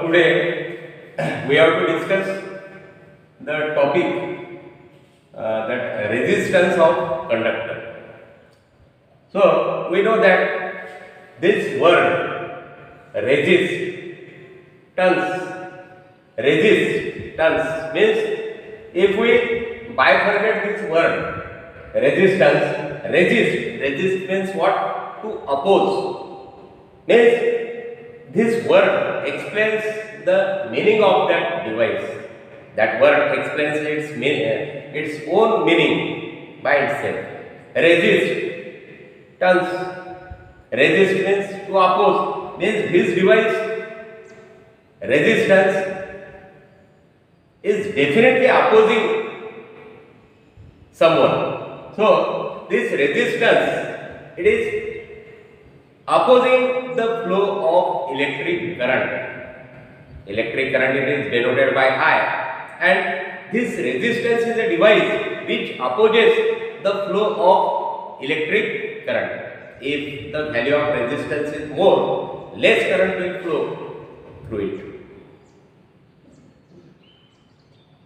today we have to discuss the topic that resistance of conductor. So we know that this word resistance means if we bifurcate this word resist means what? To oppose. Means this word explains the meaning of that device. That word explains its own meaning by itself. Resist means to oppose. Means this device resistance is definitely opposing someone. So this resistance, it is opposing the flow of electric current. Electric current, it is denoted by I, and this resistance is a device which opposes the flow of electric current. If the value of resistance is more, less current will flow through it.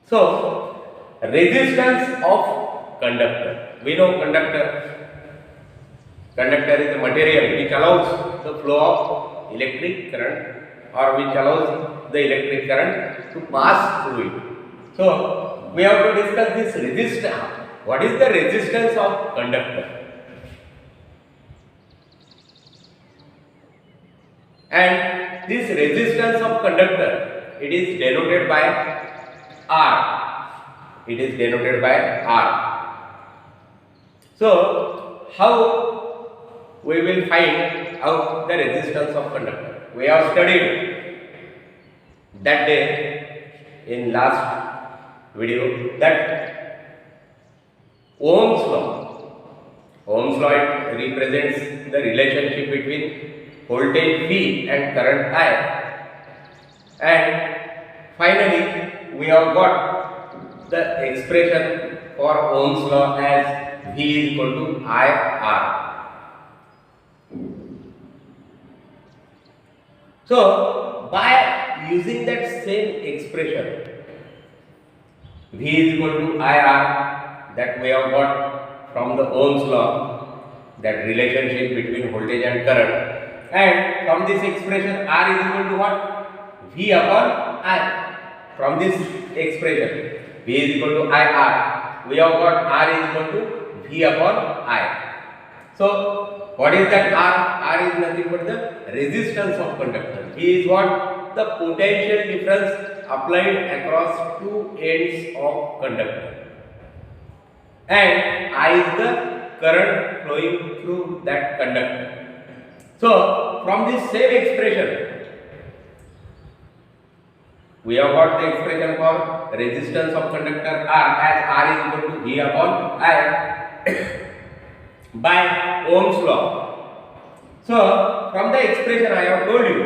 So, resistance of conductor. We know conductor is a material which allows the flow of electric current, or which allows the electric current to pass through it. So, we have to discuss this resistance. What is the resistance of conductor? And this resistance of conductor, it is denoted by R. It is denoted by R. So, how we will find out the resistance of conductor? We have studied that day in last video that Ohm's law it represents the relationship between voltage V and current I, and finally we have got the expression for Ohm's law as V is equal to IR. So, by using that same expression, V is equal to IR, that we have got from the Ohm's law, that relationship between voltage and current, and from this expression R is equal to what? V upon I. From this expression V is equal to IR, we have got R is equal to V upon I. So, what is that R? R is nothing but the resistance of conductor. V is what? The potential difference applied across two ends of conductor. And I is the current flowing through that conductor. So, from this same expression, we have got the expression for resistance of conductor R as R is equal to V upon I by Ohm's law. So, from the expression I have told you,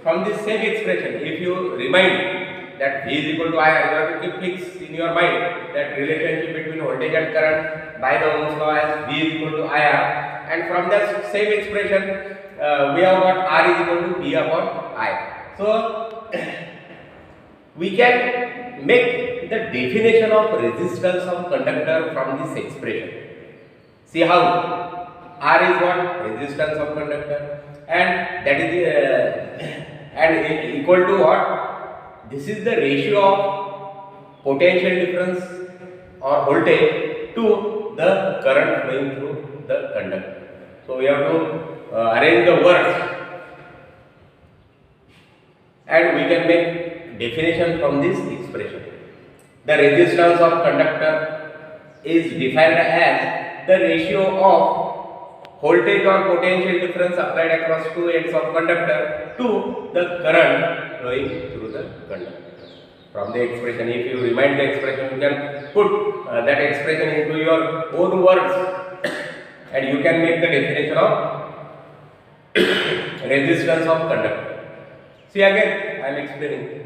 from this same expression, if you remind that V is equal to IR, you have to keep fixed in your mind that relationship between voltage and current by the Ohm's law as V is equal to IR, and from the same expression we have got R is equal to V upon I. So, we can make the definition of resistance of conductor from this expression. See how? R is what? Resistance of conductor, and that is and equal to what? This is the ratio of potential difference or voltage to the current flowing through the conductor. So, we have to arrange the words, and we can make definition from this expression. The resistance of conductor is defined as the ratio of voltage or potential difference applied across two ends of conductor to the current flowing through the conductor. From the expression, if you remind the expression, you can put that expression into your own words and you can make the definition of resistance of conductor. See, again I am explaining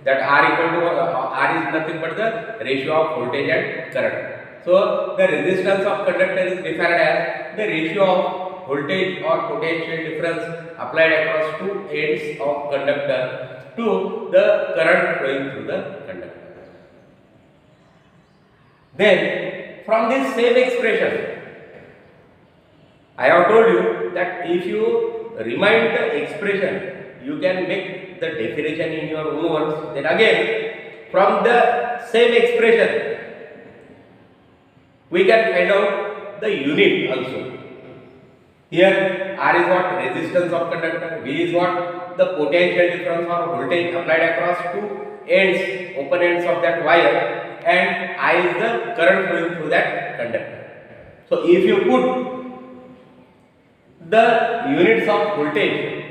that R equal to R is nothing but the ratio of voltage and current. So, the resistance of conductor is defined as the ratio of voltage or potential difference applied across two ends of conductor, to the current flowing through the conductor. Then from this same expression, I have told you that if you remind the expression, you can make the definition in your own words. Then again, from the same expression, we can find out the unit also. Here R is what? Resistance of conductor. V is what? The potential difference or voltage applied across two ends, open ends of that wire, and I is the current flowing through that conductor. So if you put the units of voltage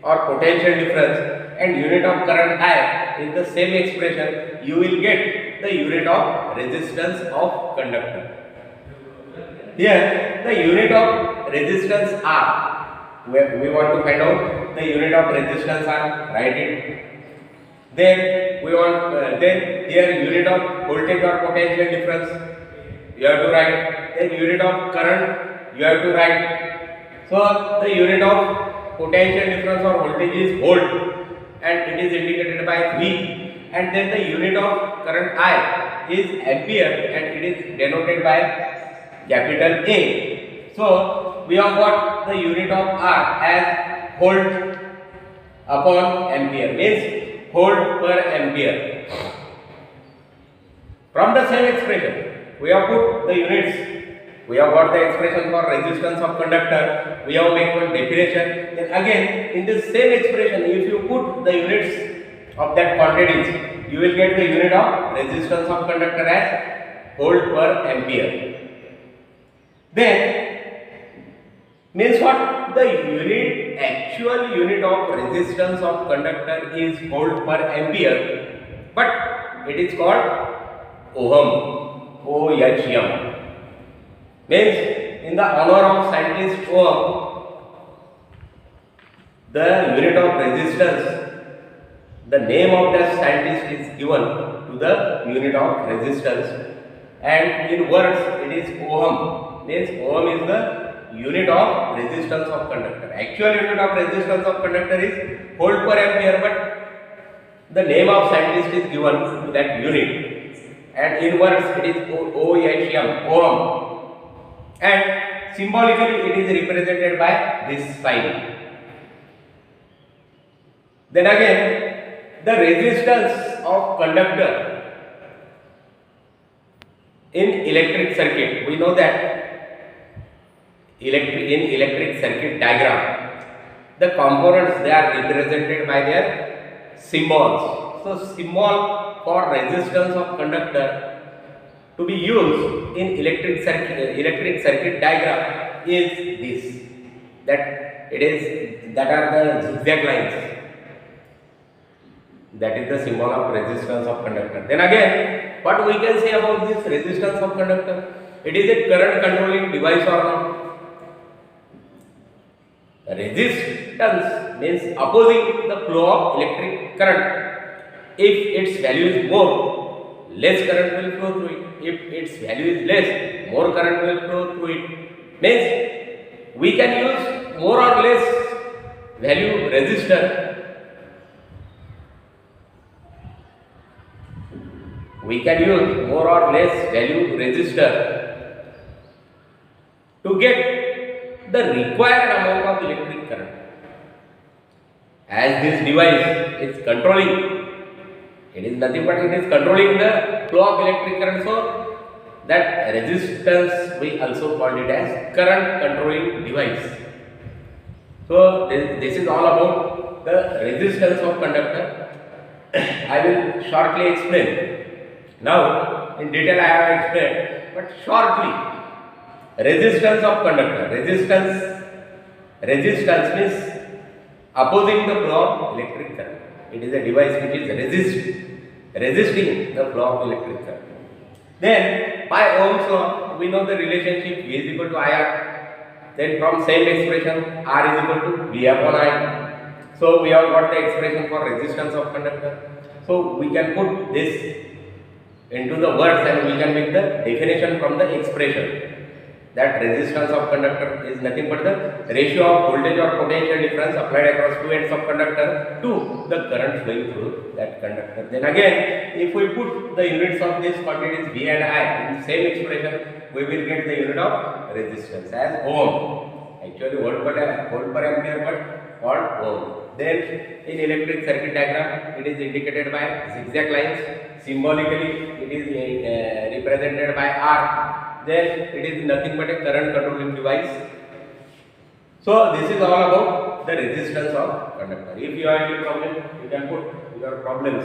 or potential difference and unit of current I in the same expression, you will get the unit of resistance of conductor. Here the unit of resistance R, we want to find out the unit of resistance R, write it. Then we want then here unit of voltage or potential difference you have to write. Then unit of current you have to write. So the unit of potential difference or voltage is volt and it is indicated by V, and then the unit of current I is ampere and it is denoted by capital A. So we have got the unit of R as volt upon ampere, means volt per ampere. From the same expression, we have put the units. We have got the expression for resistance of conductor. We have made one definition. Then again, in this same expression, if you put the units of that quantities, you will get the unit of resistance of conductor as volt per ampere. Then means what? The unit, actual unit of resistance of conductor is volt per ampere, but it is called ohm, OHM. Means in the honor of scientist Ohm, the unit of resistance, the name of the scientist is given to the unit of resistance, and in words it is ohm. Means ohm is the unit of resistance of conductor. Actual unit of resistance of conductor is volt per ampere, but the name of scientist is given to that unit, and in words it is OHM, ohm, and symbolically it is represented by this sign. Then again, the resistance of conductor in electric circuit, we know that in electric circuit diagram, the components, they are represented by their symbols. So symbol for resistance of conductor to be used in electric circuit diagram is this, that are the zigzag lines. That is the symbol of resistance of conductor. Then again, what we can say about this resistance of conductor? It is a current controlling device or not? Resistance means opposing the flow of electric current. If its value is more, less current will flow through it. If its value is less, more current will flow through it. Means we can use more or less value resistor. We can use more or less value resistor to get the required amount of electric current. As this device is controlling, it is nothing but it is controlling the flow of electric current, so that resistance we also call it as current controlling device. So this is all about the resistance of conductor. I will shortly explain. Now in detail I have explained, but shortly, resistance of conductor. Resistance means opposing the flow of electric current. It is a device which is resisting the flow of electric current. Then by Ohm's law, we know the relationship V is equal to IR. Then from same expression, R is equal to V upon I. So we have got the expression for resistance of conductor. So we can put this into the words and we can make the definition from the expression. that resistance of conductor is nothing but the ratio of voltage or potential difference applied across two ends of conductor to the current flowing through that conductor. Then again, if we put the units of these quantities V and I in the same expression, we will get the unit of resistance as ohm. Actually volt per ampere, but called ohm. Then in electric circuit diagram, it is indicated by zigzag lines. Symbolically, it is represented by R. Then it is nothing but a current controlling device. So this is all about the resistance of conductor. If you have any problem, you can put your problems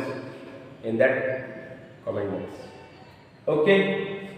in that comment box. Okay.